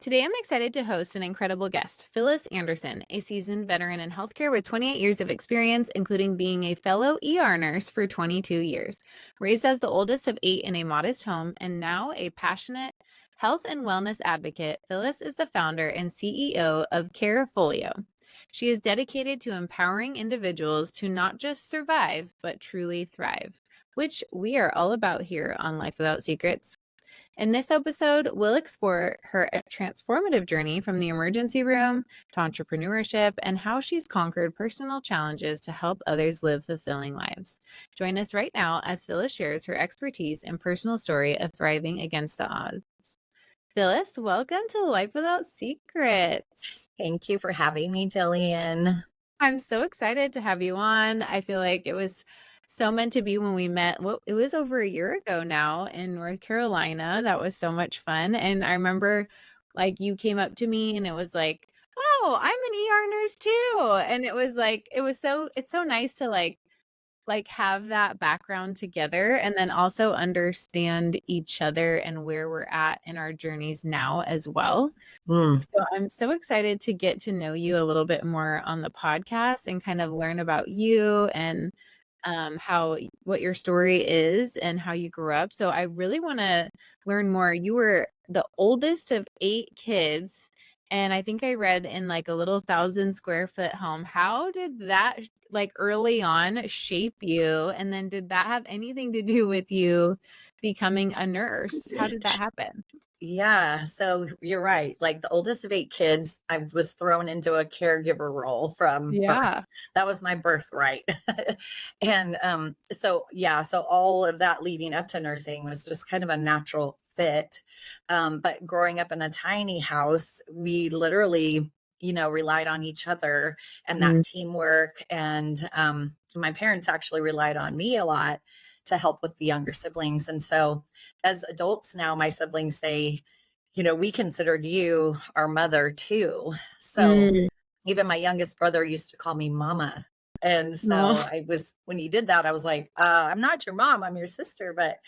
Today, I'm excited to host an incredible guest, Phyllis Anderson, a seasoned veteran in healthcare with 28 years of experience, including being a fellow ER nurse for 22 years. Raised as the oldest of 8 in a modest home and now a passionate health and wellness advocate, Phyllis is the founder and CEO of Carefolio. She is dedicated to empowering individuals to not just survive, but truly thrive, which we are all about here on Life Without Secrets. In this episode, we'll explore her transformative journey from the emergency room to entrepreneurship and how she's conquered personal challenges to help others live fulfilling lives. Join us right now as Phyllis shares her expertise and personal story of thriving against the odds. Phyllis, welcome to Life Without Secrets. Thank you for having me, Jillian. I'm so excited to have you on. I feel like it was so meant to be when we met. Well, it was over a year ago now in North Carolina. That was so much fun. And I remember you came up to me and it was like, "Oh, I'm an ER nurse too." And it was like it's so nice to have that background together and then also understand each other and where we're at in our journeys now as well. Mm. So I'm so excited to get to know you a little bit more on the podcast and kind of learn about you and what your story is and how you grew up. So I really want to learn more. You were the oldest of 8 kids, and I think I read in like a little 1,000 square foot home. How did that early on shape you? And then did that have anything to do with you becoming a nurse? How did that happen? Yeah, so you're right. Like the oldest of 8 kids, I was thrown into a caregiver role from Yeah. birth. That was my birthright. And so yeah, so all of that leading up to nursing was just kind of a natural fit. But growing up in a tiny house, we literally, relied on each other and Mm. that teamwork. And my parents actually relied on me a lot to help with the younger siblings. And so as adults now, my siblings say, we considered you our mother too. So Mm. even my youngest brother used to call me mama. And so Oh, when he did that, I was like, I'm not your mom, I'm your sister. But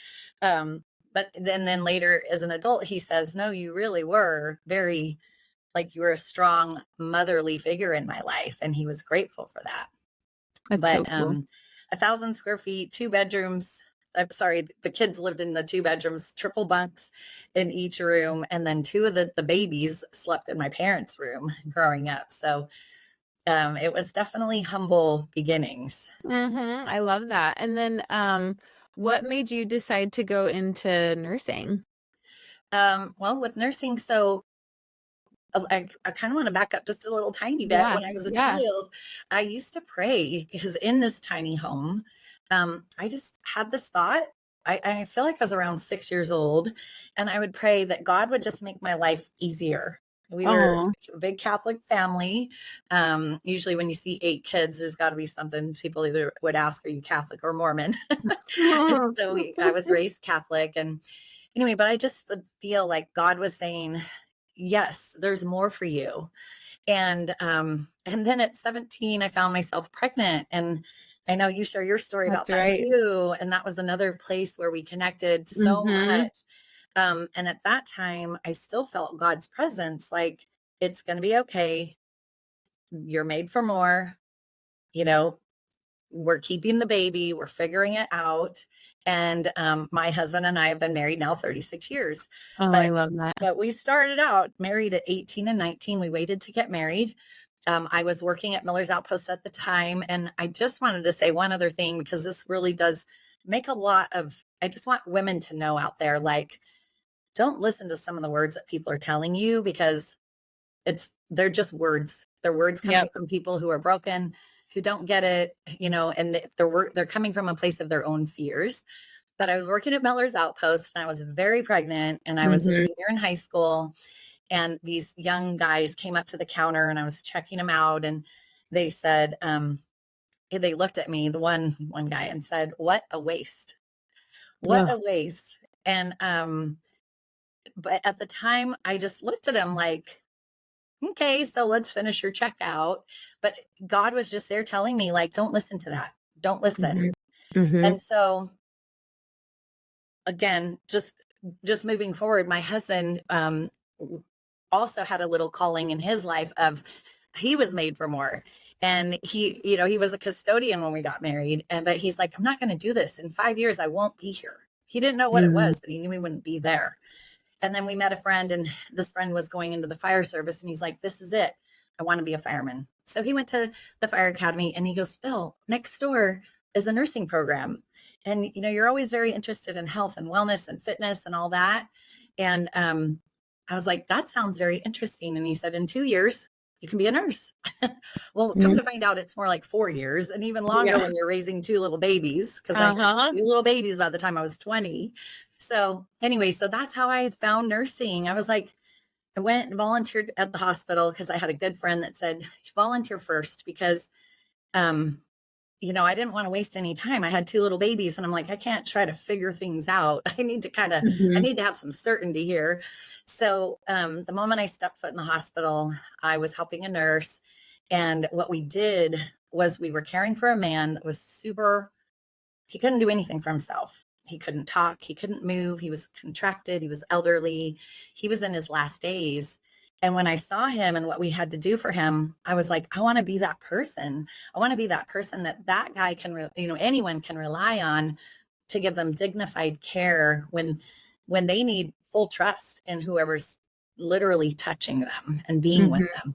then later as an adult, he says, no, you really were very, like, you were a strong motherly figure in my life. And he was grateful for that. that's But so cool. 1,000 square feet, 2 bedrooms. I'm sorry, the kids lived in the 2 bedrooms, triple bunks in each room, and then two of the babies slept in my parents' room growing up. So it was definitely humble beginnings. I love that. And then, what made you decide to go into nursing? Well, with nursing, so I kind of want to back up just a little tiny bit. Yeah, When I was a yeah. child, I used to pray because in this tiny home, I just had this thought. I feel like I was around 6 years old, and I would pray that God would just make my life easier. We were Oh, a big Catholic family. Usually, when you see 8 kids, there's got to be something people either would ask, "Are you Catholic or Mormon?" So I was raised Catholic, and anyway, but I just would feel like God was saying, yes, there's more for you. And then at 17, I found myself pregnant. And I know you share your story about that's that right. too. And that was another place where we connected so Mhm. much. And at that time, I still felt God's presence, like, it's going to be okay. You're made for more. You know, we're keeping the baby, we're figuring it out. And my husband and I have been married now 36 years. Oh, But I love that. but we started out married at 18 and 19. We waited to get married. I was working at Miller's Outpost at the time. And I just wanted to say one other thing, because this really does make a lot of, I just want women to know out there, like, don't listen to some of the words that people are telling you, because they're just words. They're words coming Yep. from people who are broken, who don't get it, and they're coming from a place of their own fears. But I was working at Miller's Outpost and I was very pregnant and I was a Mhm. senior in high school, and these young guys came up to the counter and I was checking them out, and they said, they looked at me, the one guy, and said, "What a waste. What Oh, a waste." And but at the time I just looked at him like, okay, so let's finish your checkout. But God was just there telling me, like, don't listen to that. Don't listen. mhm. Mhm. And so again, just moving forward, my husband, also had a little calling in his life of he was made for more. And he was a custodian when we got married. But he's like, I'm not going to do this. In 5 years, I won't be here. He didn't know what it Mhm. was, but he knew he wouldn't be there. And then we met a friend, and this friend was going into the fire service, and he's like, this is it. I want to be a fireman. So he went to the fire academy, and he goes, Phil, next door is a nursing program. And, you're always very interested in health and wellness and fitness and all that. And I was like, that sounds very interesting. And he said, in 2 years, you can be a nurse. Well, come Mhm. to find out, it's more like 4 years and even longer Yeah. when you're raising two little babies. Cause I had Uh-huh. two little babies by the time I was 20. So anyway, so that's how I found nursing. I was like, I went and volunteered at the hospital because I had a good friend that said, volunteer first because, um, I didn't want to waste any time. I had two little babies and I'm like, I can't try to figure things out. I Mhm. need to have some certainty here. So, the moment I stepped foot in the hospital, I was helping a nurse. And what we did was we were caring for a man that was he couldn't do anything for himself. He couldn't talk. He couldn't move. He was contracted. He was elderly. He was in his last days. And when I saw him and what we had to do for him, I was like, I want to be that person. I want to be that person that guy anyone can rely on to give them dignified care when they need full trust in whoever's literally touching them and being with Mhm. them.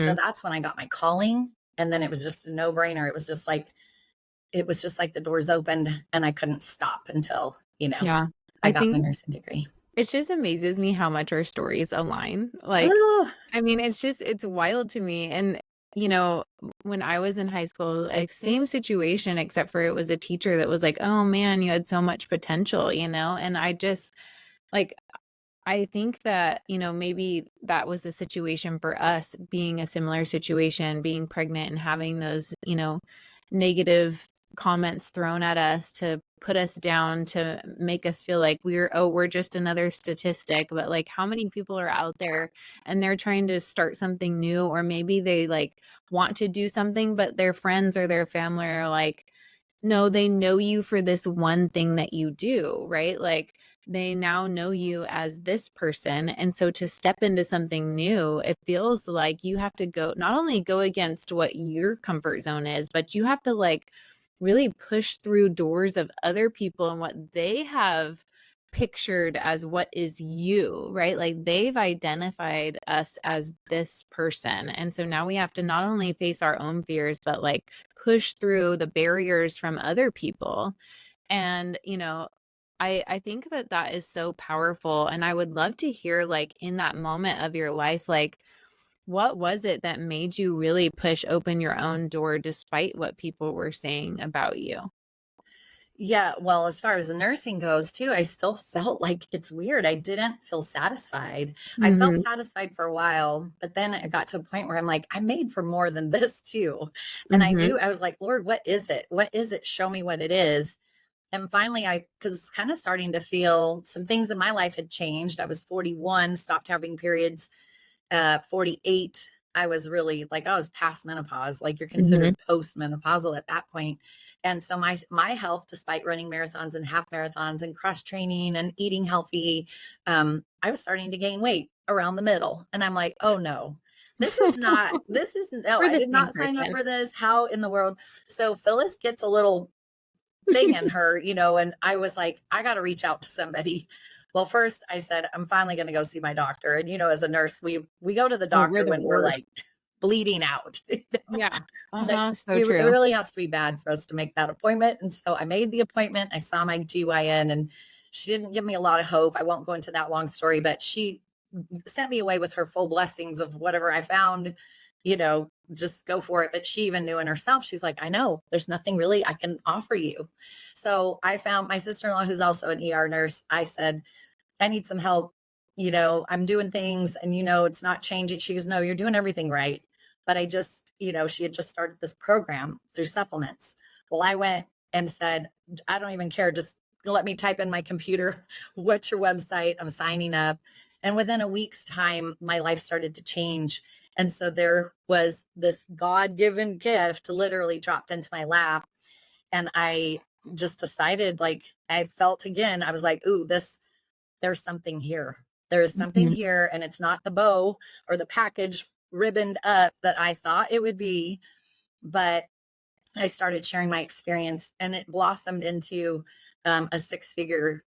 So Mhm. that's when I got my calling. And then it was just a no brainer. It was just like the doors opened and I couldn't stop until, Yeah. I I got my think nursing degree. it just amazes me how much our stories align. Like, Oh, I mean, it's wild to me. And, you know, when I was in high school, like same situation, except for it was a teacher that was like, oh man, you had so much potential, and I just like, I think that, maybe that was the situation for us being a similar situation, being pregnant and having those, negative comments thrown at us to put us down to make us feel like we're just another statistic. But like, how many people are out there and they're trying to start something new, or maybe they like want to do something, but their friends or their family are like, no, they know you for this one thing that you do, right? Like, they now know you as this person. And so to step into something new, it feels like you have to not only go against what your comfort zone is, but you have to like really push through doors of other people and what they have pictured as what is you, right? Like they've identified us as this person. And so now we have to not only face our own fears, but like push through the barriers from other people. And, I think that that is so powerful, and I would love to hear, like, in that moment of your life, like, what was it that made you really push open your own door despite what people were saying about you? yeah. Well, as far as the nursing goes, too, I still felt like it's weird. I didn't feel satisfied. I felt Mhm, satisfied for a while, but then it got to a point where I'm like, I'm made for more than this, too. And mhm, I was like, Lord, what is it? What is it? Show me what it is. And finally, I was kind of starting to feel some things in my life had changed. I was 41, stopped having periods. 48, I was really like, I was past menopause, like you're mhm. considered post-menopausal at that point. And so my health, despite running marathons and half marathons and cross training and eating healthy, I was starting to gain weight around the middle. And I'm like, oh no, no, We're I the did same not sign up person. for this. How in the world? So Phyllis gets a little thing in her, and I was like, I got to reach out to somebody. Well, first I said, I'm finally going to go see my doctor. And, as a nurse, we go to the Oh, we're doctor the when we're worst. like bleeding out. Yeah. Like Uh-huh, so true. it really has to be bad for us to make that appointment. And so I made the appointment. I saw my GYN and she didn't give me a lot of hope. I won't go into that long story, but she sent me away with her full blessings of whatever I found, just go for it. But she even knew in herself, she's like, I know there's nothing really I can offer you. So I found my sister in law, who's also an ER nurse. I said, I need some help. I'm doing things and, it's not changing. She goes, no, you're doing everything right. But I just, she had just started this program through supplements. Well, I went and said, I don't even care. Just let me type in my computer. What's your website? I'm signing up. And within a week's time, my life started to change. And so there was this God given gift literally dropped into my lap. And I just decided, like, I felt again, I was like, ooh, there's something here. There is something here, and it's not the bow or the package ribboned up that I thought it would be. But I started sharing my experience, and it blossomed into a six-figure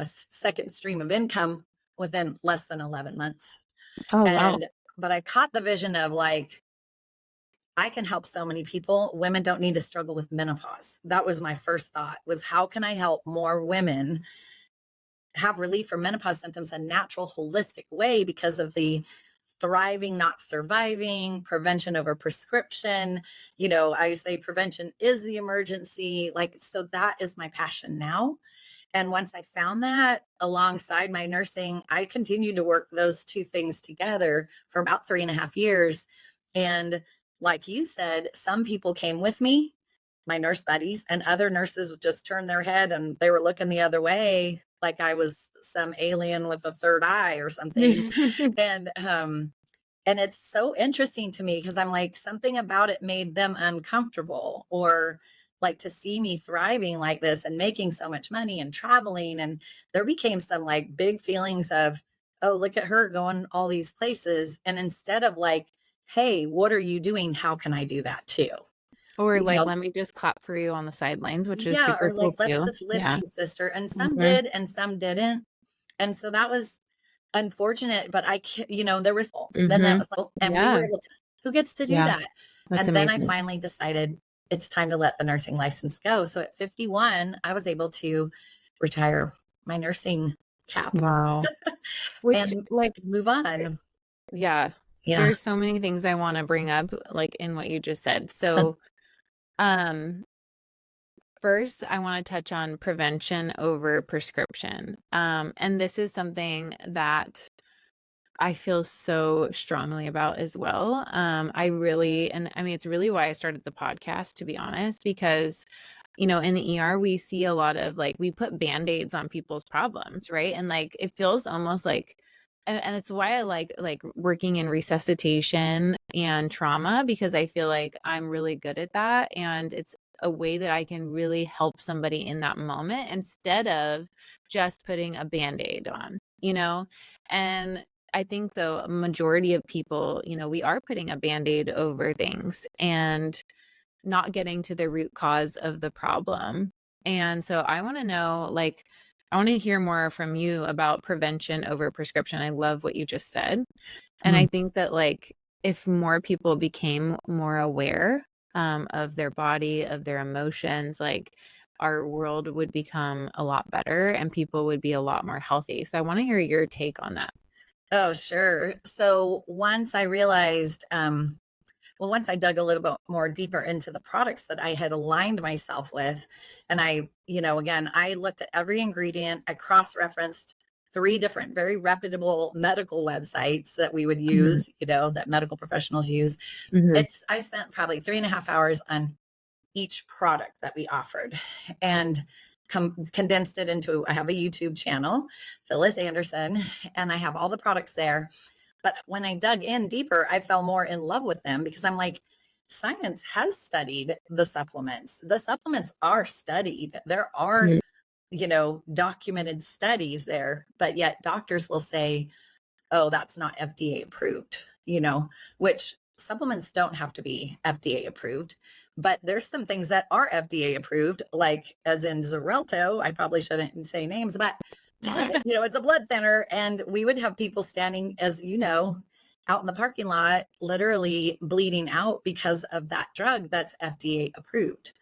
second stream of income within less than 11 months. Oh, wow. But I caught the vision of like, I can help so many people. Women don't need to struggle with menopause. That was my first thought, was how can I help more women have relief from menopause symptoms a natural, holistic way because of the thriving, not surviving, prevention over prescription. I say prevention is the emergency. Like, so that is my passion now. And once I found that alongside my nursing, I continued to work those two things together for about 3.5 years. And like you said, some people came with me, my nurse buddies, and other nurses would just turn their head and they were looking the other way, like I was some alien with a third eye or something. And and it's so interesting to me because I'm like, something about it made them uncomfortable, or like to see me thriving like this and making so much money and traveling. And there became some like big feelings of, oh, look at her going all these places. And instead of like, hey, what are you doing? How can I do that too? Or You like, know, let me just clap for you on the sidelines, which is yeah, super or cool like, let's too. just lift Yeah. you, sister. And some Mhm. did and some didn't. And so that was unfortunate, but there was, then that Mhm. was like, and we were Yeah. able to, who gets to do Yeah. that? That's And then I amazing. finally decided it's time to let the nursing license go. So at 51, I was able to retire my nursing cap Wow. Which, and like, move on. yeah, Yeah. there's so many things I wanna bring up, like, in what you just said. So, um, first, I wanna touch on prevention over prescription. And this is something that I feel so strongly about as well. I really, and I mean, it's really why I started the podcast, to be honest, because, in the ER, we see a lot of like, we put band-aids on people's problems, right? And like, it feels almost like, and it's why I like working in resuscitation and trauma, because I feel like I'm really good at that. And it's a way that I can really help somebody in that moment instead of just putting a band-aid on, And I think the majority of people, we are putting a band-aid over things and not getting to the root cause of the problem. And so I want to know, like, I want to hear more from you about prevention over prescription. I love what you just said. And I Mm. think that, like, if more people became more aware of their body, of their emotions, like, our world would become a lot better and people would be a lot more healthy. So I want to hear your take on that. Oh, sure. So once I realized, once I dug a little bit more deeper into the products that I had aligned myself with, and again, I looked at every ingredient, I cross referenced three different very reputable medical websites that we would Mhm. use, that medical professionals use. Mhm. I spent probably 3.5 hours on each product that we offered and condensed it into, I have a YouTube channel, Phyllis Anderson, and I have all the products there. But when I dug in deeper, I fell more in love with them because I'm like, science has studied the supplements. The supplements are studied. There are, Mhm. documented studies there, but yet doctors will say, oh, that's not FDA approved, which supplements don't have to be FDA approved, but there's some things that are FDA approved, like as in Xarelto. I probably shouldn't say names, but it's a blood thinner. And we would have people standing, as out in the parking lot, literally bleeding out because of that drug that's FDA approved.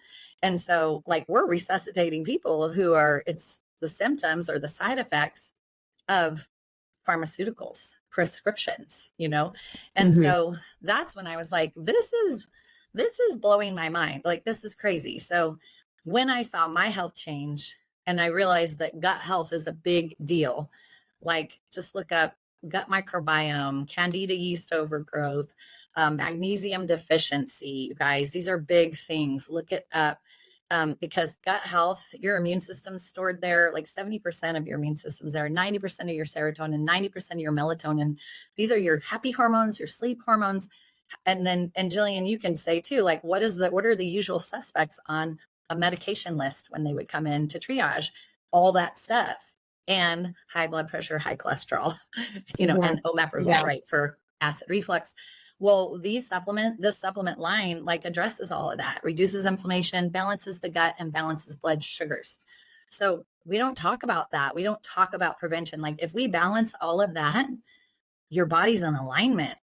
And so, like, we're resuscitating people who it's the symptoms or the side effects of pharmaceuticals, prescriptions, And Mhm. so that's when I was like, this is blowing my mind. Like, this is crazy. So when I saw my health change and I realized that gut health is a big deal, like, just look up gut microbiome, candida yeast overgrowth, magnesium deficiency, you guys, these are big things. Look it up. Because gut health, your immune system's stored there, like 70% of your immune system's there, 90% of your serotonin, 90% of your melatonin. These are your happy hormones, your sleep hormones. And Jillian, you can say too, like, what are the usual suspects on a medication list when they would come in to triage? All that stuff. and high blood pressure, high cholesterol, Yeah. and omeprazole, Yeah. right, for acid reflux. Well, this supplement line like addresses all of that, reduces inflammation, balances the gut, and balances blood sugars. So we don't talk about that. We don't talk about prevention. Like if we balance all of that, your body's in alignment,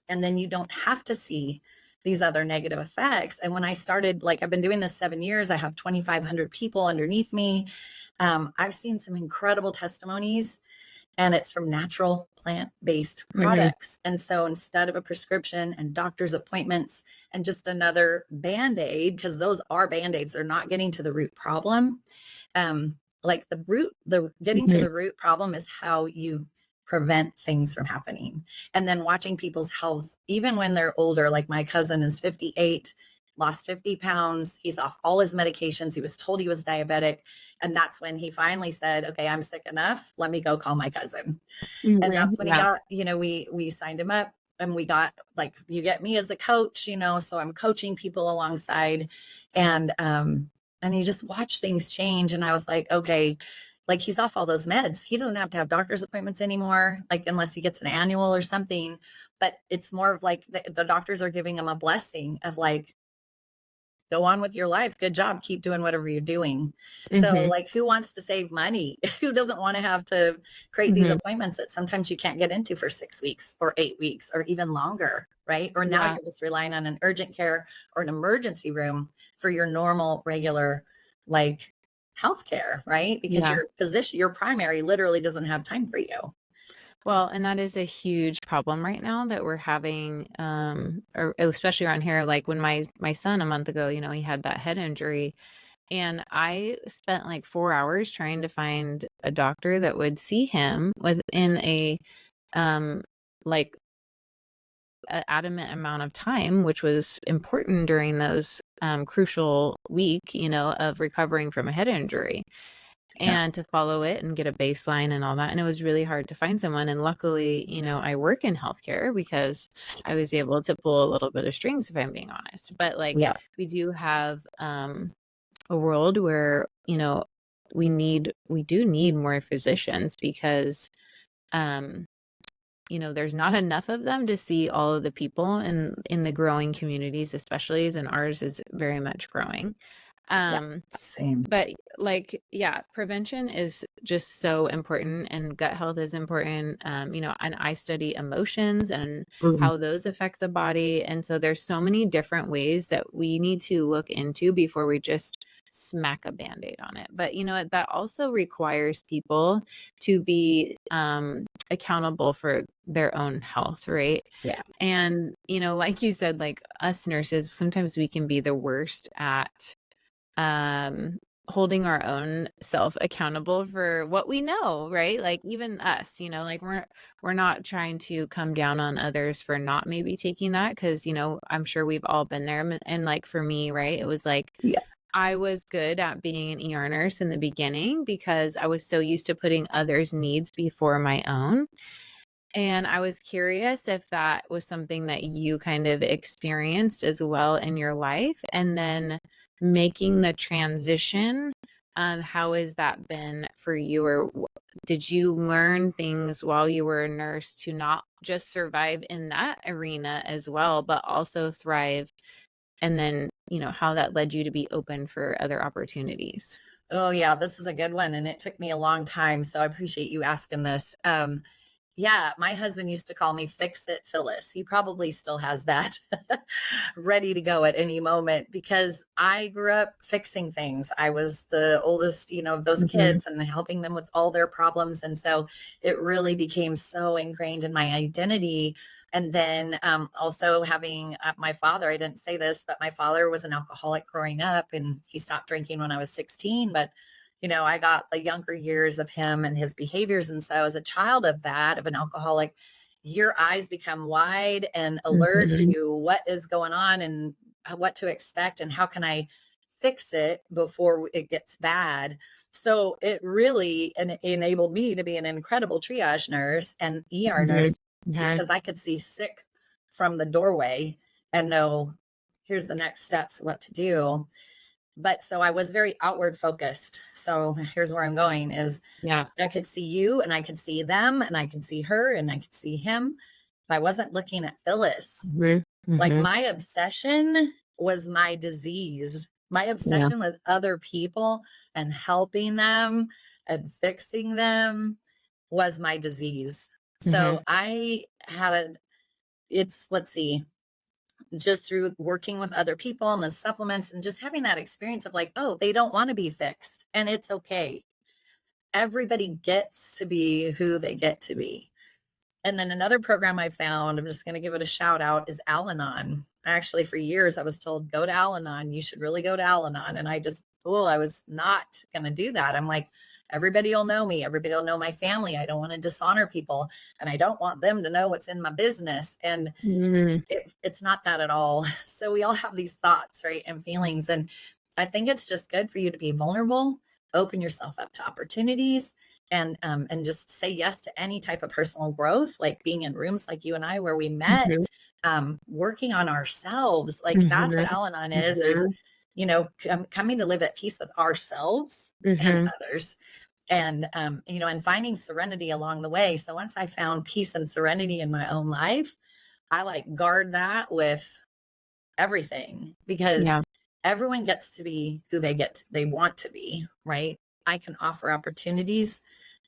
and then you don't have to see these other negative effects. And when I started, like I've been doing this 7 years, I have 2,500 people underneath me. I've seen some incredible testimonies, and it's from natural plant-based Mhm. products. And so instead of a prescription and doctor's appointments and just another band-aid, because those are band-aids, they're not getting to the root problem. Like the getting to Mhm. the root problem is how you prevent things from happening. And then watching people's health, even when they're older, like my cousin is 58, lost 50 pounds. He's off all his medications. He was told he was diabetic. And that's when he finally said, okay, I'm sick enough. Let me go call my cousin. And Mhm. that's when he Yeah. got, we signed him up, and we got, like, you get me as the coach, so I'm coaching people alongside. And you just watch things change. And I was like, okay, like he's off all those meds. He doesn't have to have doctor's appointments anymore, like unless he gets an annual or something. But it's more of like the doctors are giving him a blessing of like, go on with your life. Good job. Keep doing whatever you're doing. So, Mhm. like, who wants to save money? Who doesn't want to have to create these Mhm. appointments that sometimes you can't get into for 6 weeks or 8 weeks or even longer, right? Or now Yeah. you're just relying on an urgent care or an emergency room for your normal, regular, like, healthcare, right? Because Yeah. your physician, your primary, literally doesn't have time for you. Well, and that is a huge problem right now that we're having, or especially around here. Like when my son a month ago, he had that head injury, and I spent like 4 hours trying to find a doctor that would see him within um, like a adamant amount of time, which was important during those crucial week, of recovering from a head injury. Yeah. And to follow it and get a baseline and all that. And it was really hard to find someone. And luckily, I work in healthcare because I was able to pull a little bit of strings, if I'm being honest. But like Yeah. we do have a world where, we do need more physicians because um there's not enough of them to see all of the people in the growing communities, especially as and ours is very much growing. Yeah. Um Same. but like, yeah, prevention is just so important and gut health is important. And I study emotions and Mm. how those affect the body. And so there's so many different ways that we need to look into before we just smack a band-aid on it. But that also requires people to be accountable for their own health, right? Yeah. And like you said, like us nurses, sometimes we can be the worst at um holding our own self accountable for what we know, right? Like even us, like we're not trying to come down on others for not maybe taking that, because I'm sure we've all been there. And like for me, right, it was like Yeah. I was good at being an ER nurse in the beginning because I was so used to putting others' needs before my own. And I was curious if that was something that you kind of experienced as well in your life, and then making the transition, how has that been for you? Or did you learn things while you were a nurse to not just survive in that arena as well, but also thrive? And then, how that led you to be open for other opportunities. Oh, yeah, this is a good one, and it took me a long time, so I appreciate you asking this. Yeah, my husband used to call me Fix It Phyllis. He probably still has that ready to go at any moment because I grew up fixing things. I was the oldest, of those Mhm. kids and helping them with all their problems. And so it really became so ingrained in my identity. And then also having my father, I didn't say this, but my father was an alcoholic growing up, and he stopped drinking when I was 16. But I got the younger years of him and his behaviors. And so, as a child of that, of an alcoholic, your eyes become wide and alert Mhm. to what is going on and what to expect and how can I fix it before it gets bad. So, it really enabled me to be an incredible triage nurse and ER Mhm. nurse Mhm. because I could see sick from the doorway and know here's the next steps, what to do. But so I was very outward focused. So here's where I'm going is Yeah. I could see you and I could see them and I could see her and I could see him. But I wasn't looking at Phyllis. Mhm. Like Mhm. my obsession was my disease. My Yeah. obsession with other people and helping them and fixing them was my disease. So Mhm. I had let's see, just through working with other people and the supplements and just having that experience of like, oh, they don't want to be fixed and it's okay. Everybody gets to be who they get to be. And then another program I found, I'm just going to give it a shout out, is Al Anon. Actually, for years, I was told, go to Al Anon. You should really go to Al Anon. And I was not going to do that. I'm like, everybody will know me. Everybody will know my family. I don't want to dishonor people. And I don't want them to know what's in my business. And Mhm. it's not that at all. So we all have these thoughts, right? And feelings. And I think it's just good for you to be vulnerable, open yourself up to opportunities, and just say yes to any type of personal growth, like being in rooms like you and I where we met, Mhm. working on ourselves. Like that's what Mhm. Al-Anon is, Mhm. coming to live at peace with ourselves and Mhm. others. And and finding serenity along the way. So once I found peace and serenity in my own life, I like guard that with everything because Yeah. everyone gets to be who they want to be, right? I can offer opportunities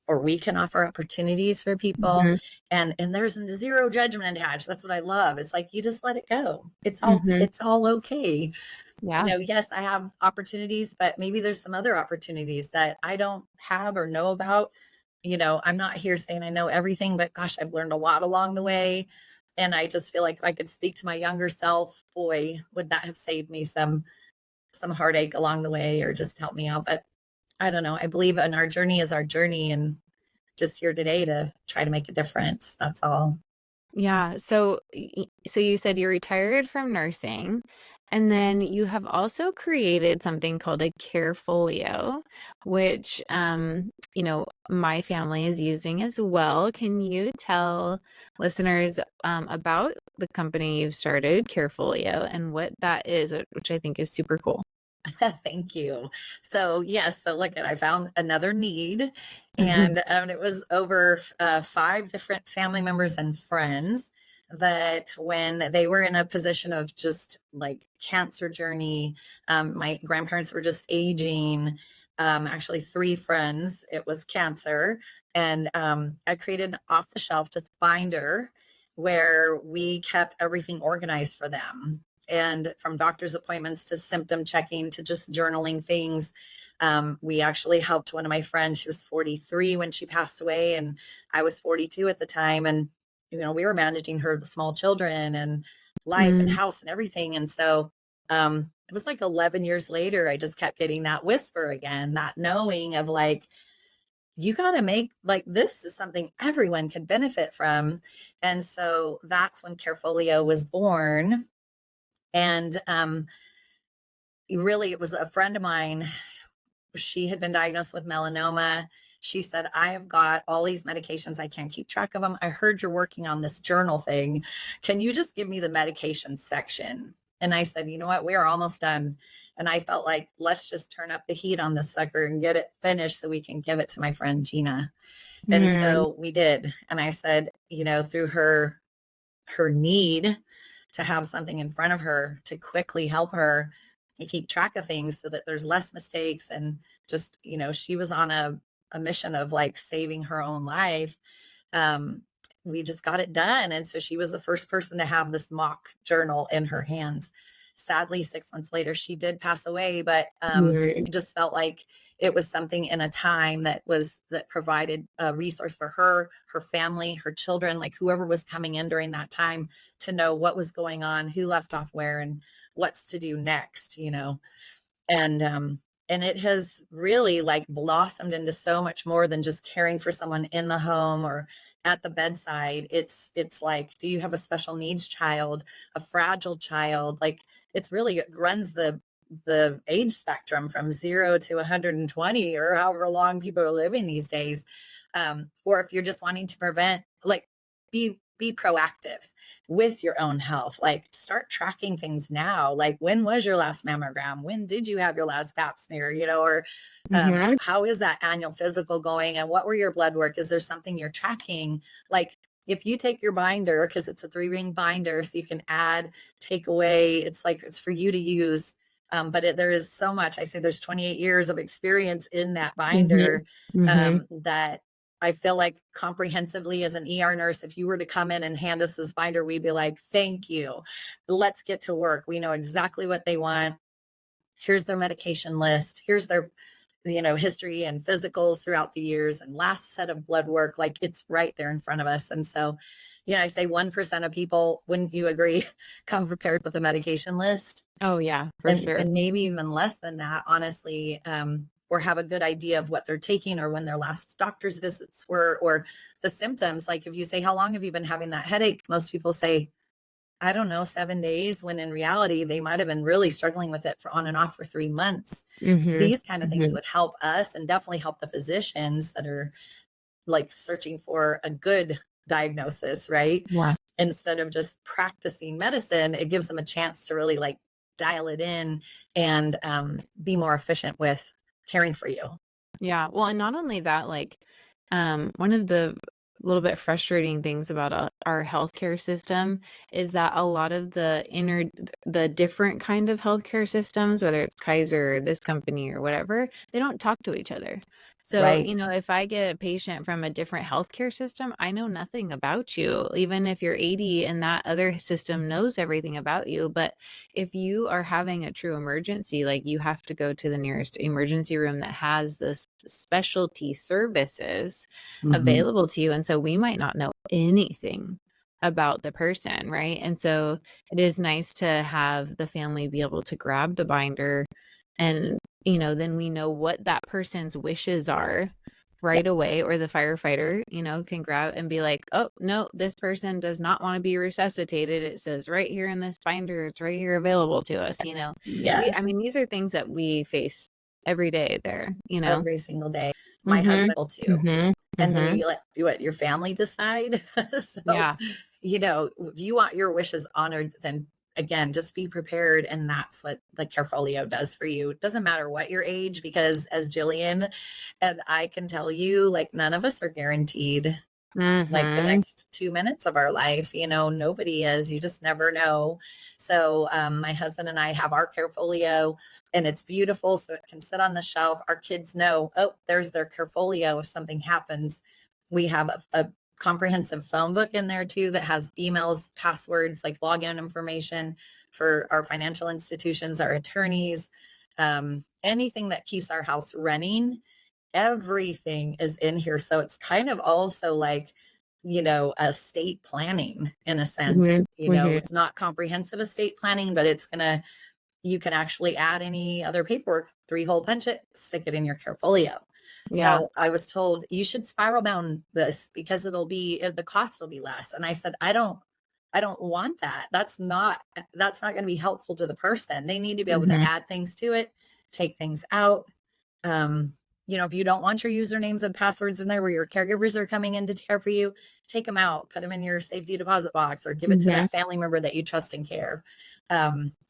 or we can offer opportunities for people, Mhm. and there's zero judgment attached. That's what I love. It's like you just let it go. Mhm. It's all okay. Yeah. Yes, I have opportunities, but maybe there's some other opportunities that I don't have or know about. I'm not here saying I know everything, but gosh, I've learned a lot along the way. And I just feel like if I could speak to my younger self, boy, would that have saved me some heartache along the way or just help me out. But I don't know. I believe in our journey is our journey and just here today to try to make a difference. That's all. Yeah. So you said you retired from nursing, and then you have also created something called a Carefolio, which my family is using as well. Can you tell listeners about the company you've started, Carefolio, and what that is, which I think is super cool. Thank you. So, yes, so look, I found another need, Mhm. and it was over five different family members and friends that when they were in a position of just like cancer journey, my grandparents were just aging. Actually, three friends, it was cancer. And I created an off the shelf just binder where we kept everything organized for them, and from doctor's appointments to symptom checking to just journaling things. We actually helped one of my friends. She was 43 when she passed away, and I was 42 at the time. And, we were managing her small children and life and Mm, house and everything. And so it was like 11 years later, I just kept getting that whisper again, that knowing of like, you got to make like this is something everyone could benefit from. And so that's when Carefolio was born. And really, it was a friend of mine. She had been diagnosed with melanoma. She said, I have got all these medications. I can't keep track of them. I heard you're working on this journal thing. Can you just give me the medication section? And I said, you know what? We are almost done. And I felt like, let's just turn up the heat on this sucker and get it finished so we can give it to my friend Gina. And mm, so we did. And I said, through her need to have something in front of her to quickly help her to keep track of things so that there's less mistakes, and just she was on a mission of like saving her own life. um we just got it done, and so she was the first person to have this mock journal in her hands. Sadly, 6 months later she did pass away, but mm, it just felt like it was something in a time that provided a resource for her family, her children, like whoever was coming in during that time, to know what was going on, who left off where, and what's to do next. And it has really like blossomed into so much more than just caring for someone in the home or at the bedside. It's like, do you have a special needs child, a fragile child? Like it runs the age spectrum from 0 to 120 or however long people are living these days. Or if you're just wanting to prevent, like, be be proactive with your own health. Like start tracking things now. Like when was your last mammogram? When did you have your last pap smear? Or Mhm. how is that annual physical going? And what were your blood work? Is there something you're tracking? Like if you take your binder, because it's a 3-ring binder, so you can add, take away. It's like it's for you to use. But there is so much. I say there's 28 years of experience in that Mhm. binder, Mhm. that I feel like comprehensively as an ER nurse, if you were to come in and hand us this binder, we'd be like, thank you. Let's get to work. We know exactly what they want. Here's their medication list. Here's their, history and physicals throughout the years and last set of blood work. Like it's right there in front of us. And so, I say 1% of people, wouldn't you agree, come prepared with a medication list? Oh yeah, for and sure. and maybe even less than that, honestly, or have a good idea of what they're taking or when their last doctor's visits were, or the symptoms. Like if you say, how long have you been having that headache? Most people say, I don't know, 7 days, when in reality they might have been really struggling with it for on and off for 3 months. Mhm. These kind of things Mhm. would help us and definitely help the physicians that are like searching for a good diagnosis, right? Yeah. Instead of just practicing medicine, it gives them a chance to really like dial it in and be more efficient with caring for you. Yeah, well, and not only that, like, one of the little bit frustrating things about our healthcare system is that a lot of the different kind of healthcare systems, whether it's Kaiser or this company or whatever, they don't talk to each other. So, Right. if I get a patient from a different healthcare system, I know nothing about you, even if you're 80 and that other system knows everything about you. But if you are having a true emergency, like you have to go to the nearest emergency room that has those specialty services Hmm. available to you. And so we might not know anything about the person, right? And so it is nice to have the family be able to grab the binder and, then we know what that person's wishes are Yeah. right away, or the firefighter, can grab and be like, "Oh, no, this person does not want to be resuscitated. It says right here in this binder, it's right here available to us." I Yes. mean, these are things that we face every day there. Every single day. My Mhm. husband will too. Mhm. And then Mhm. you let your family decide. So, Yeah. if you want your wishes honored, then again, just be prepared. And that's what the Carefolio does for you. It doesn't matter what your age, because as Jillian and I can tell you, like none of us are guaranteed like the Mhm. next 2 minutes of our life. Nobody is. You just never know. So my husband and I have our Carefolio, and it's beautiful, so it can sit on the shelf. Our kids know, oh, there's their Carefolio. If something happens, we have a comprehensive phone book in there too that has emails, passwords, like login information for our financial institutions, our attorneys, anything that keeps our house running. Everything is in here. So it's kind of also like, estate planning in a sense. Mhm. Mhm. It's not comprehensive estate planning, but you can actually add any other paperwork, 3-hole punch it, stick it in your Carefolio. Yeah. So I was told you should spiral bound this because the cost will be less. And I said, I don't want that. That's not going to be helpful to the person. They need to be able to Mhm. add things to it, take things out. Um, if you don't want your usernames and passwords in there where your caregivers are coming in to care for you, take them out, put them in your safety deposit box, or give it to Mhm. that family member that you trust and care.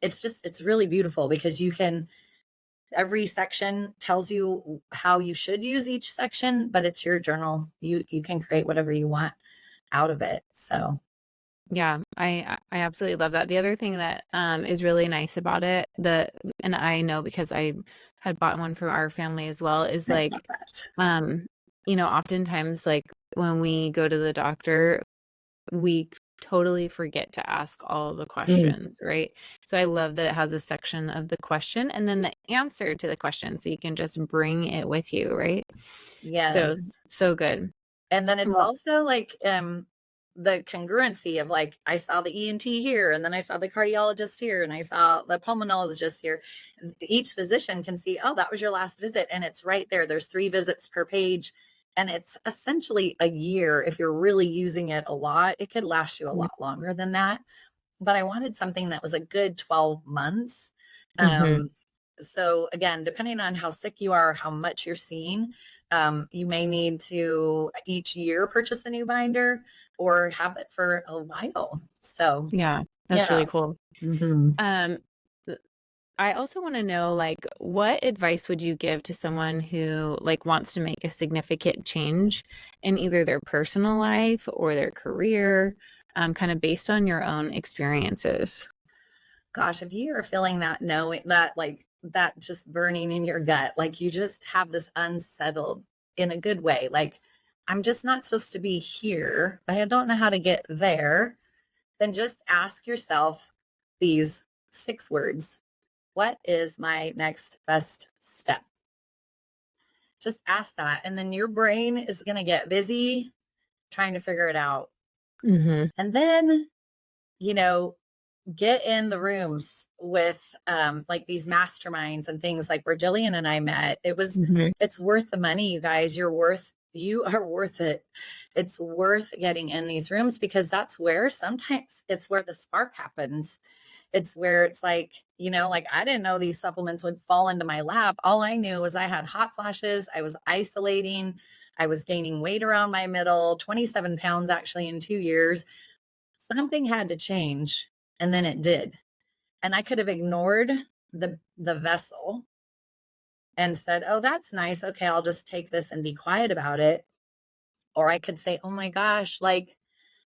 It's really beautiful because every section tells you how you should use each section, but it's your journal. You can create whatever you want out of it. So Yeah, I absolutely love that. The other thing that is really nice about it, and I know because I had bought one for our family as well, is I like love that. um oftentimes, like when we go to the doctor, we totally forget to ask all the Mm, questions, right? So I love that it has a section of the question and then the answer to the question, so you can just bring it with you, right? So yes. so good. And then it's Well, also like, the congruency of like, I saw the ENT here, and then I saw the cardiologist here, and I saw the pulmonologist here. Each physician can see, oh, that was your last visit. And it's right there. There's 3 visits per page. And it's essentially a year. If you're really using it a lot, it could last you a lot longer than that. But I wanted something that was a good 12 months. mhm. So again, depending on how sick you are, how much you're seeing, You may need to each year purchase a new binder or have it for a while. So, Yeah, that's yeah. really cool. hmm Um, th- I also want to know, like, what advice would you give to someone who like wants to make a significant change in either their personal life or their career, kind of based on your own experiences? Gosh, if you are feeling that, knowing that, like that just burning in your gut, like you just have this unsettled in a good way, like I'm just not supposed to be here, but I don't know how to get there, then just ask yourself these 6 words. What is my next best step? Just ask that. And then your brain is going to get busy trying to figure it out. Mm-hmm. And then, you know, get in the rooms with like these masterminds and things like where Jillian and I met. Mm-hmm. It's worth the money, you guys. You are worth it. It's worth getting in these rooms because that's where sometimes it's where the spark happens. It's where it's like, like I didn't know these supplements would fall into my lap. All I knew was I had hot flashes. I was isolating. I was gaining weight around my middle, 27 pounds actually in 2 years. Something had to change. And then it did. And I could have ignored the vessel and said, oh, that's nice. Okay, I'll just take this and be quiet about it. Or I could say, oh my gosh, like,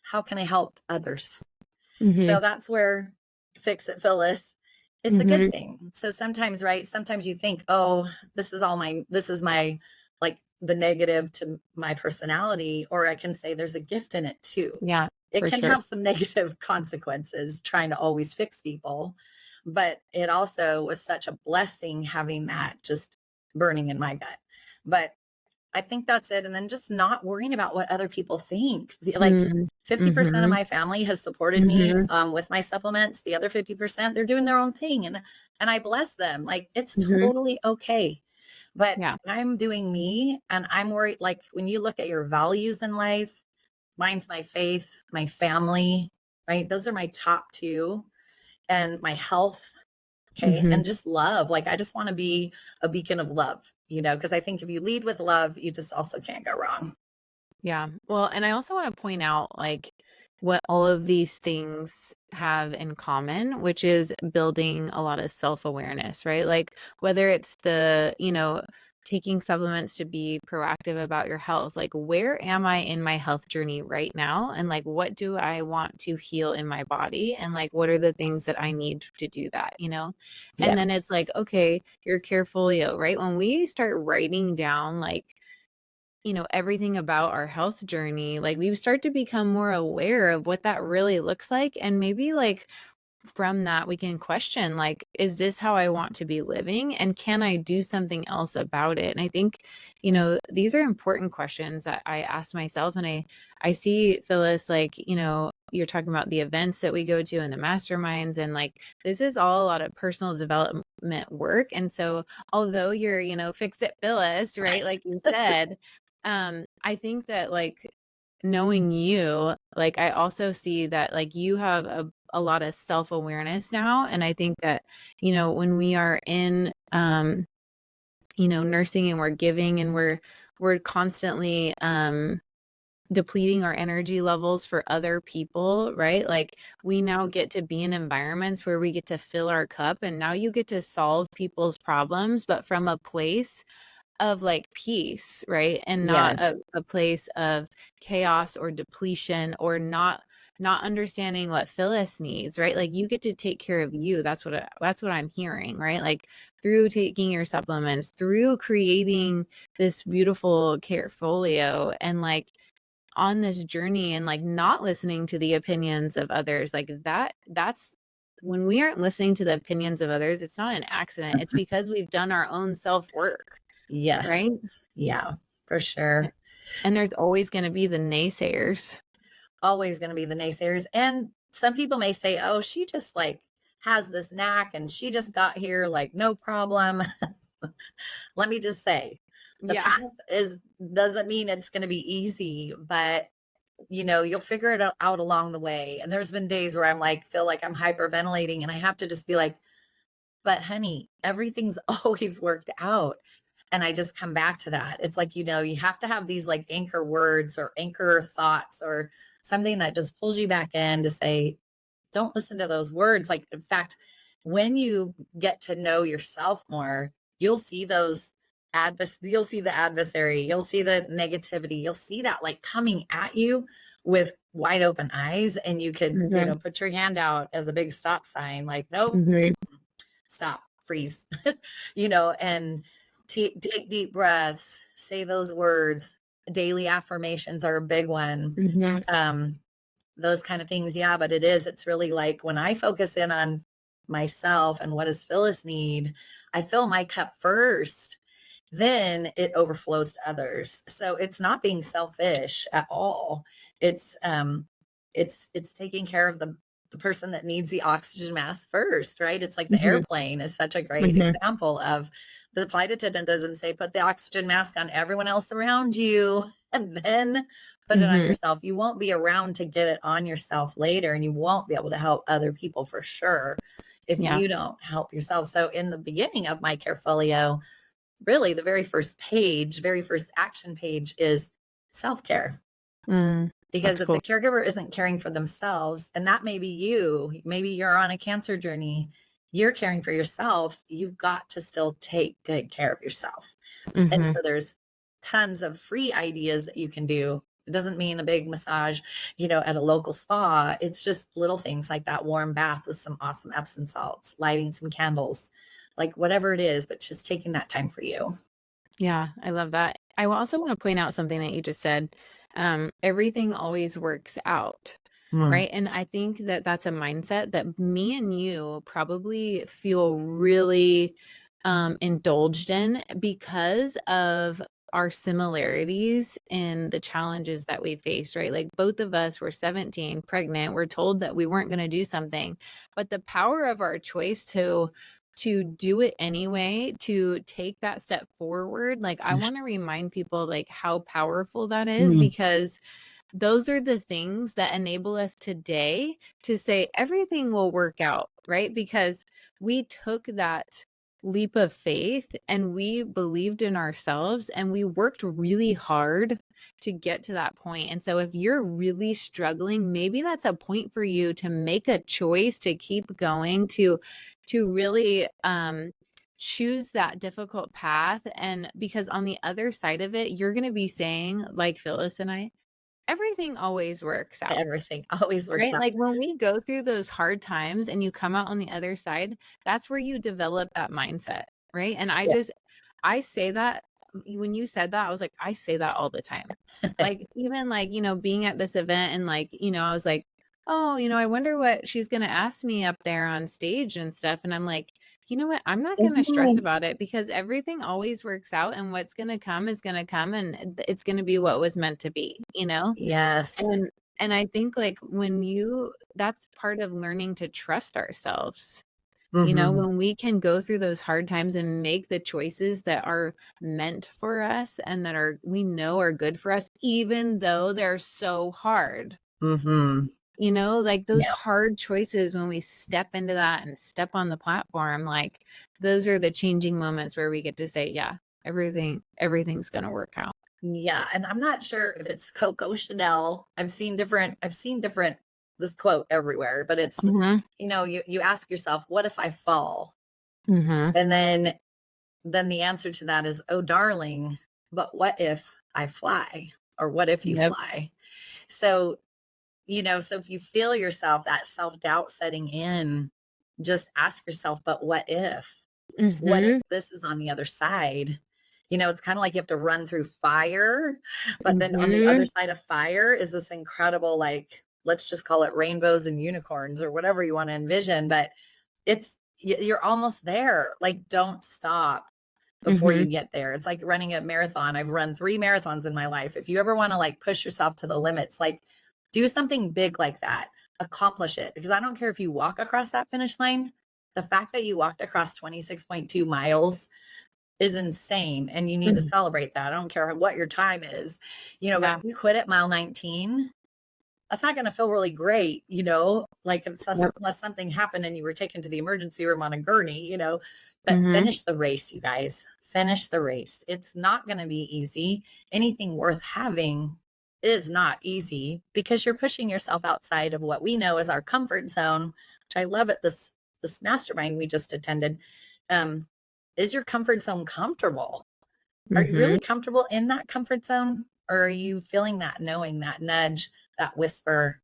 how can I help others? Mm-hmm. So that's where Fix It Phyllis, it's a good Mm-hmm. thing. So sometimes, right? Sometimes you think, oh, this is my, like the negative to my personality. Or I can say there's a gift in it too. Yeah, It for can sure. have some negative consequences trying to always fix people. But it also was such a blessing having that just burning in my gut. But I think that's it. And then just not worrying about what other people think. Like Mm-hmm. 50% of Mm-hmm. my family has supported me Mm-hmm. with my supplements. The other 50%, they're doing their own thing. And I bless them. Like it's Mm-hmm. totally okay. But Yeah. I'm doing me and I'm worried. Like when you look at your values in life, mine's my faith, my family, right? Those are my top two, and my health. Okay. Mm-hmm. And just love. Like, I just want to be a beacon of love, because I think if you lead with love, you just also can't go wrong. Yeah. Well, and I also want to point out like what all of these things have in common, which is building a lot of self-awareness, right? Like whether it's taking supplements to be proactive about your health, like where am I in my health journey right now? And like what do I want to heal in my body? And like what are the things that I need to do that? And Yeah. then it's like, okay, your Carefolio, right? When we start writing down like everything about our health journey, like we start to become more aware of what that really looks like. And maybe like from that, we can question, like, is this how I want to be living? And can I do something else about it? And I think, these are important questions that I ask myself. And I see Phyllis, like, you're talking about the events that we go to and the masterminds. And like, this is all a lot of personal development work. And so, although you're, fix it Phyllis, right? Like you said, I think that like knowing you, like I also see that like you have a lot of self-awareness now. And I think that, when we are in nursing and we're giving and we're constantly depleting our energy levels for other people, right? Like we now get to be in environments where we get to fill our cup and now you get to solve people's problems, but from a place of like peace, right? And not Yes. a place of chaos or depletion or not understanding what Phyllis needs, right? Like you get to take care of you. That's what I'm hearing, right? Like through taking your supplements, through creating this beautiful Carefolio and like on this journey and like not listening to the opinions of others, like that's when we aren't listening to the opinions of others, it's not an accident. It's because we've done our own self work, Yes. right? Yeah, for sure. And there's always going to be the naysayers. Always going to be the naysayers. And some people may say, oh, she just like has this knack and she just got here like no problem. Let me just say, the Yeah. path is doesn't mean it's going to be easy, but you'll figure it out along the way. And there's been days where I'm like, feel like I'm hyperventilating and I have to just be like, but honey, everything's always worked out. And I just come back to that. It's like, you have to have these like anchor words or anchor thoughts or something that just pulls you back in to say, don't listen to those words. Like, in fact, when you get to know yourself more, you'll see you'll see the adversary, you'll see the negativity, you'll see that like coming at you with wide open eyes. And you could, Mhm. put your hand out as a big stop sign, like, nope, Mhm. stop, freeze, and take deep breaths, say those words. Daily affirmations are a big one. Mhm. Um, those kind of things. Yeah, but it's really like when I focus in on myself and what does Phyllis need, I fill my cup first, then it overflows to others. So it's not being selfish at all. It's taking care of the person that needs the oxygen mask first, right? It's like the Mhm. airplane is such a great Mhm. example of the flight attendant doesn't say put the oxygen mask on everyone else around you and then put it on Mhm. yourself. You won't be around to get it on yourself later, and you won't be able to help other people for sure if Yeah. you don't help yourself. So in the beginning of my Carefolio, really the very first action page is self-care. Mm. Because That's if the cool. caregiver isn't caring for themselves, and that may be you, maybe you're on a cancer journey, you're caring for yourself, you've got to still take good care of yourself. And Mhm. so there's tons of free ideas that you can do. It doesn't mean a big massage, at a local spa. It's just little things like that warm bath with some awesome Epsom salts, lighting some candles, like whatever it is, but just taking that time for you. Yeah, I love that. I also want to point out something that you just said. Everything always works out, Mm. right? And I think that that's a mindset that me and you probably feel really indulged in because of our similarities in the challenges that we faced, right? Like both of us were 17, pregnant. We're told that we weren't going to do something, but the power of our choice to do it anyway, to take that step forward. Like, I want to remind people like how powerful that is Mm. because those are the things that enable us today to say everything will work out, right? Because we took that leap of faith and we believed in ourselves and we worked really hard to get to that point. And so if you're really struggling, maybe that's a point for you to make a choice to keep going, to really choose that difficult path. And because on the other side of it, you're going to be saying, like Phyllis and I, everything always works out, Everything always works right? out. Like when we go through those hard times and you come out on the other side, that's where you develop that mindset, right? And Yeah. I say that when you said that, I was like, I say that all the time. Like, even like, being at this event and like, I was like, oh, I wonder what she's going to ask me up there on stage and stuff. And I'm like, you know what? I'm not going to Isn't stress it? about it because everything always works out and what's going to come is going to come and it's going to be what was meant to be, you know? Yes. And I think like that's part of learning to trust ourselves. Mhm. When we can go through those hard times and make the choices that are meant for us and that we know are good for us, even though they're so hard. Mhm. Like those Yeah. hard choices when we step into that and step on the platform, like those are the changing moments where we get to say, yeah, everything's gonna work out. Yeah, and I'm not sure if it's Coco Chanel. I've seen different this quote everywhere, but it's, Mhm. you ask yourself, "What if I fall?" Mhm. And then the answer to that is, "Oh, darling, but what if I fly?" Or what if you Yep. fly? So, so if you feel yourself, that self-doubt setting in, just ask yourself, "But what if?" What if Mhm. this is on the other side? It's kind of like you have to run through fire, but then on the other Mhm. side of fire is this incredible, like, let's just call it rainbows and unicorns or whatever you want to envision. But you're almost there. Like, don't stop before you Mhm. get there. It's like running a marathon. I've run 3 marathons in my life. If you ever want to like push yourself to the limits, like do something big like that, accomplish it. Because I don't care if you walk across that finish line. The fact that you walked across 26.2 miles is insane, and you need to Mhm. celebrate that. I don't care what your time is, but Yeah. if you quit at mile 19, that's not going to feel really great, like Yep. unless something happened and you were taken to the emergency room on a gurney, but Mhm. finish the race, you guys, finish the race. It's not going to be easy. Anything worth having is not easy because you're pushing yourself outside of what we know as our comfort zone, which I love at this mastermind we just attended. Um, is your comfort zone comfortable? Are you Mhm. really comfortable in that comfort zone? Or are you feeling that knowing, that nudge, that whisper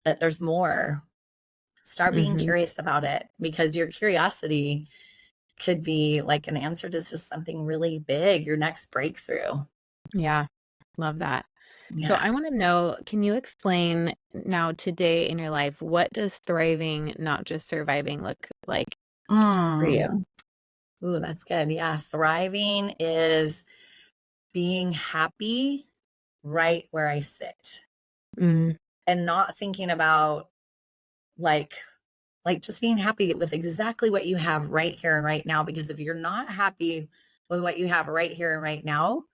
that there's more? Start being Mhm. curious about it because your curiosity could be like an answer to just something really big, your next breakthrough. Yeah. Love that. So Yeah. I want to know, can you explain now today in your life, what does thriving, not just surviving, look like for Mm. you? Ooh, that's good. Yeah. Thriving is being happy right where I sit Mm, and not thinking about like just being happy with exactly what you have right here and right now. Because if you're not happy with what you have right here and right now,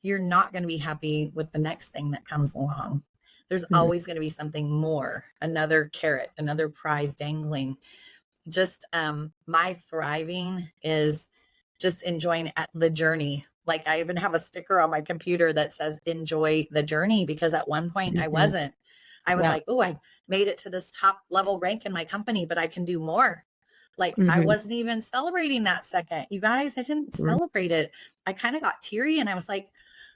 you're not going to be happy with the next thing that comes along. There's mm, always going to be something more, another carrot, another prize dangling. Just my thriving is just enjoying the journey. Like I even have a sticker on my computer that says enjoy the journey because at one point I mhm. wasn't. I was Yeah. like, oh, I made it to this top level rank in my company, but I can do more. Like I Mhm. wasn't even celebrating that second. You guys, I didn't Mm, celebrate it. I kind of got teary and I was like,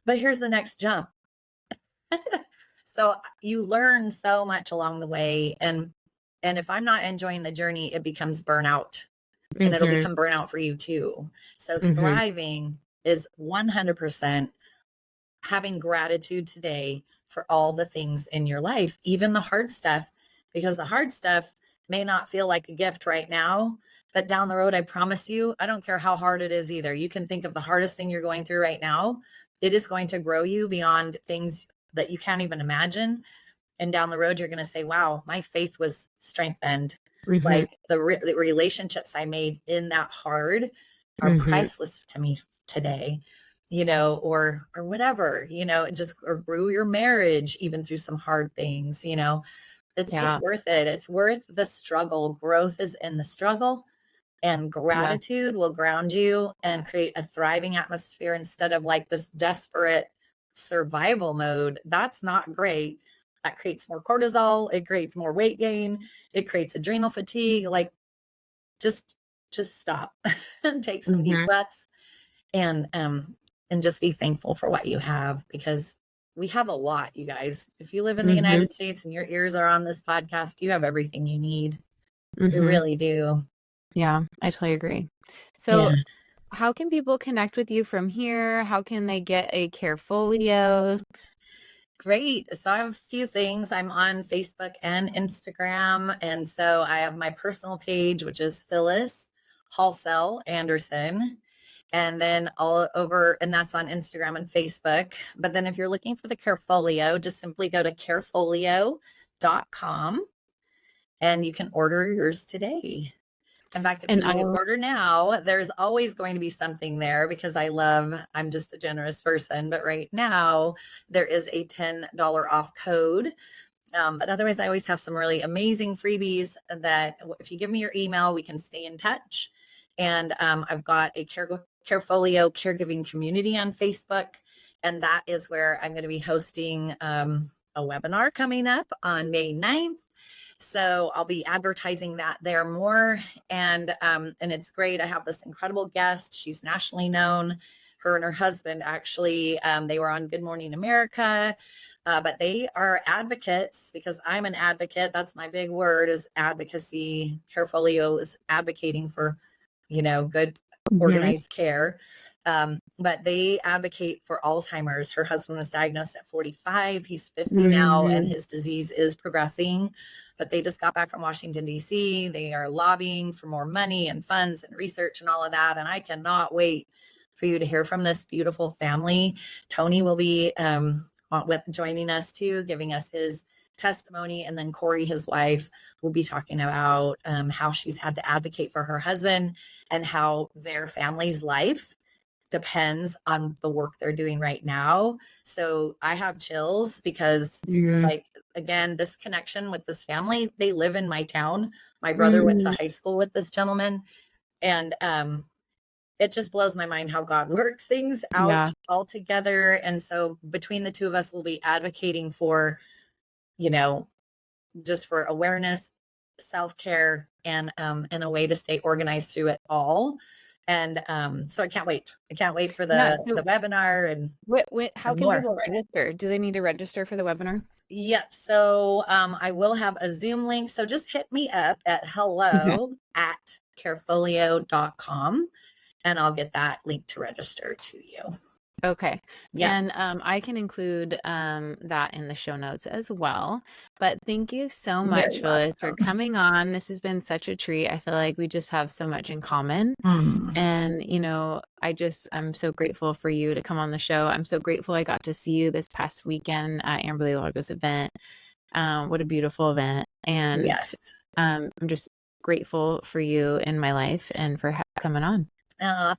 but here's the next jump. So you learn so much along the way. And if I'm not enjoying the journey, it becomes burnout and it'll mhm. become burnout for you too. So Mhm. thriving is 100% having gratitude today for all the things in your life, even the hard stuff, because the hard stuff may not feel like a gift right now, but down the road, I promise you, I don't care how hard it is either. You can think of the hardest thing you're going through right now. It is going to grow you beyond things that you can't even imagine. And down the road, you're going to say, wow, my faith was strengthened. Mhm. Like the relationships I made in that hard are Mhm. priceless to me today, or whatever, it just or grew your marriage even through some hard things, it's just Yeah. worth it. It's worth the struggle. Growth is in the struggle, and Yeah. gratitude will ground you and create a thriving atmosphere instead of like this desperate survival mode. That's not great. That creates more cortisol. It creates more weight gain. It creates adrenal fatigue. Like just just stop and take some deep Mhm. breaths and just be thankful for what you have because we have a lot, you guys. If you live in the Mhm. United States and your ears are on this podcast, you have everything you need. You Mhm. really do. Yeah, I totally agree. So, Yeah. how can people connect with you from here? How can they get a Carefolio? Great. So I have a few things. I'm on Facebook and Instagram. And so I have my personal page, which is Phyllis Halsell Anderson. And then all over, and that's on Instagram and Facebook. But then if you're looking for the Carefolio, just simply go to carefolio.com and you can order yours today. In fact, if And you I'll order now, there's always going to be something there because I'm just a generous person. But right now, there is a $10 off code. But otherwise, I always have some really amazing freebies that if you give me your email, we can stay in touch. And I've got a Carefolio caregiving community on Facebook. And that is where I'm going to be hosting a webinar coming up on May 9th. So I'll be advertising that there more. And it's great. I have this incredible guest. She's nationally known. Her and her husband actually, they were on Good Morning America. But they are advocates because I'm an advocate. That's my big word is advocacy. Carefolio is advocating for, good Mhm. organized care. But they advocate for Alzheimer's. Her husband was diagnosed at 45. He's 50 now, and Mhm. his disease is progressing. But they just got back from Washington, D.C. They are lobbying for more money and funds and research and all of that. And I cannot wait for you to hear from this beautiful family. Tony will be with joining us too, giving us his testimony. And then Corey, his wife, will be talking about how she's had to advocate for her husband and how their family's life depends on the work they're doing right now. So I have chills because Mhm. like again, this connection with this family, they live in my town. My brother went to Mm, high school with this gentleman. And it just blows my mind how God works things out yeah. all together. And so between the two of us, we'll be advocating for, you know, just for awareness, self-care, and a way to stay organized through it all. And so I can't wait. I can't wait for Yeah. the So webinar how and can more. people register? Do they need to register for the webinar? Yeah. So I will have a Zoom link. So just hit me up at Okay. hello@carefolio.com and I'll get that link to register to you. Okay. Yeah. And I can include that in the show notes as well. But thank you so Very much, Phyllis, for welcome. coming on. This has been such a treat. I feel like we just have so much in common. Mm. And, I'm so grateful for you to come on the show. I'm so grateful I got to see you this past weekend at Amberley Largo's event. What a beautiful event. And Yes. I'm just grateful for you in my life and for coming on.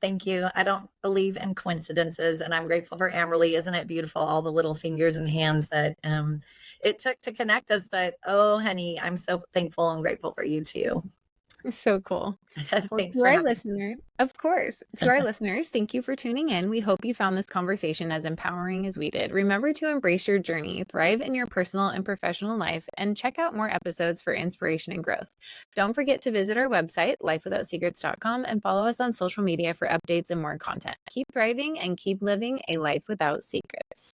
Thank you. I don't believe in coincidences, and I'm grateful for Amberly. Isn't it beautiful? All the little fingers and hands that it took to connect us. But oh, honey, I'm so thankful and grateful for you too. So cool. Well, Thanks to for our having listener, of course, to our listeners, thank you for tuning in. We hope you found this conversation as empowering as we did. Remember to embrace your journey, thrive in your personal and professional life, and check out more episodes for inspiration and growth. Don't forget to visit our website, lifewithoutsecrets.com, and follow us on social media for updates and more content. Keep thriving and keep living a life without secrets.